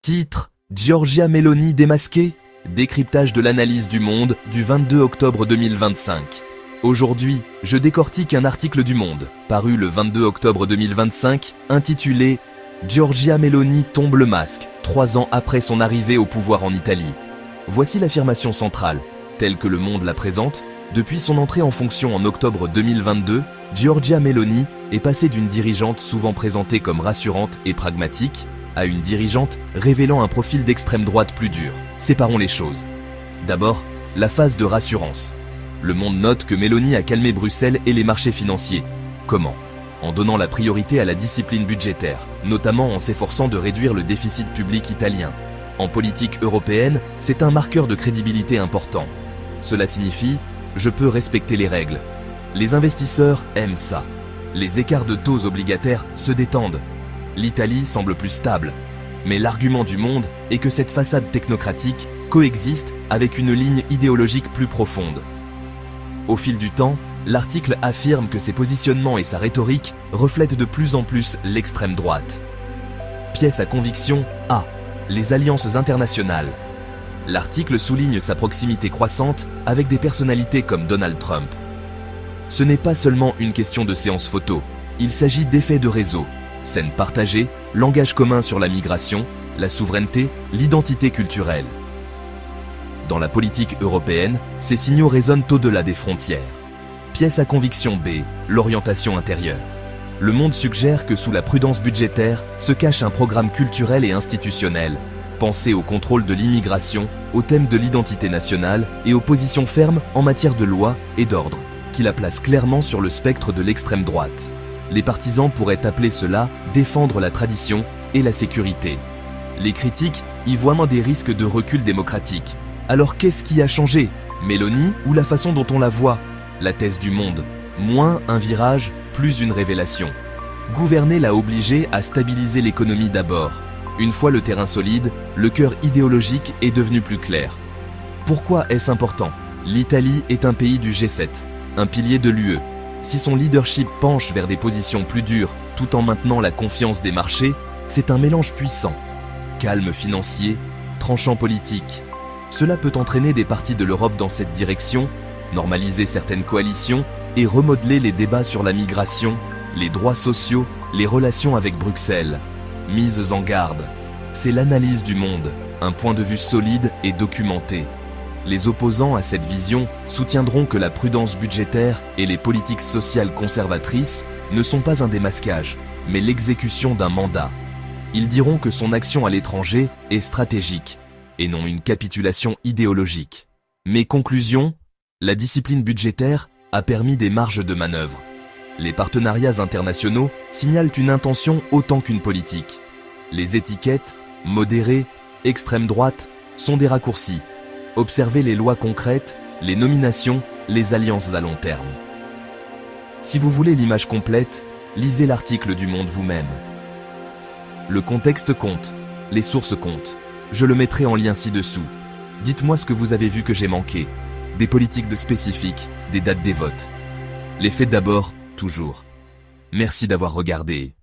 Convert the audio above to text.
Titre: Giorgia Meloni démasquée. Décryptage de l'analyse du Monde du 22 octobre 2025. Aujourd'hui, je décortique un article du Monde, paru le 22 octobre 2025, intitulé « Giorgia Meloni tombe le masque, 3 ans après son arrivée au pouvoir en Italie ». Voici l'affirmation centrale, telle que le Monde la présente. Depuis son entrée en fonction en octobre 2022, Giorgia Meloni est passée d'une dirigeante souvent présentée comme rassurante et pragmatique, à une dirigeante révélant un profil d'extrême droite plus dur. Séparons les choses. D'abord, la phase de rassurance. Le Monde note que Meloni a calmé Bruxelles et les marchés financiers. Comment? En donnant la priorité à la discipline budgétaire, notamment en s'efforçant de réduire le déficit public italien. En politique européenne, c'est un marqueur de crédibilité important. Cela signifie « je peux respecter les règles ». Les investisseurs aiment ça. Les écarts de taux obligataires se détendent. L'Italie semble plus stable. Mais l'argument du Monde est que cette façade technocratique coexiste avec une ligne idéologique plus profonde. Au fil du temps, l'article affirme que ses positionnements et sa rhétorique reflètent de plus en plus l'extrême droite. Pièce à conviction A. Les alliances internationales. L'article souligne sa proximité croissante avec des personnalités comme Donald Trump. Ce n'est pas seulement une question de séance photo, il s'agit d'effets de réseau. Scènes partagées, langage commun sur la migration, la souveraineté, l'identité culturelle. Dans la politique européenne, ces signaux résonnent au-delà des frontières. Pièce à conviction B, l'orientation intérieure. Le Monde suggère que sous la prudence budgétaire se cache un programme culturel et institutionnel, pensé au contrôle de l'immigration, au thème de l'identité nationale et aux positions fermes en matière de loi et d'ordre, qui la place clairement sur le spectre de l'extrême droite. Les partisans pourraient appeler cela « défendre la tradition et la sécurité ». Les critiques y voient moins des risques de recul démocratique. Alors qu'est-ce qui a changé? Meloni ou la façon dont on la voit? La thèse du Monde. Moins un virage, plus une révélation. Gouverner l'a obligé à stabiliser l'économie d'abord. Une fois le terrain solide, le cœur idéologique est devenu plus clair. Pourquoi est-ce important? L'Italie est un pays du G7, un pilier de l'UE. Si son leadership penche vers des positions plus dures tout en maintenant la confiance des marchés, c'est un mélange puissant. Calme financier, tranchant politique. Cela peut entraîner des parties de l'Europe dans cette direction, normaliser certaines coalitions et remodeler les débats sur la migration, les droits sociaux, les relations avec Bruxelles. Mises en garde. C'est l'analyse du Monde, un point de vue solide et documenté. Les opposants à cette vision soutiendront que la prudence budgétaire et les politiques sociales conservatrices ne sont pas un démasquage, mais l'exécution d'un mandat. Ils diront que son action à l'étranger est stratégique, et non une capitulation idéologique. Mais conclusion, la discipline budgétaire a permis des marges de manœuvre. Les partenariats internationaux signalent une intention autant qu'une politique. Les étiquettes, modérées, extrême droite, sont des raccourcis. Observez les lois concrètes, les nominations, les alliances à long terme. Si vous voulez l'image complète, lisez l'article du Monde vous-même. Le contexte compte, les sources comptent. Je le mettrai en lien ci-dessous. Dites-moi ce que vous avez vu que j'ai manqué. Des politiques de spécifiques, des dates des votes. Les faits d'abord, toujours. Merci d'avoir regardé.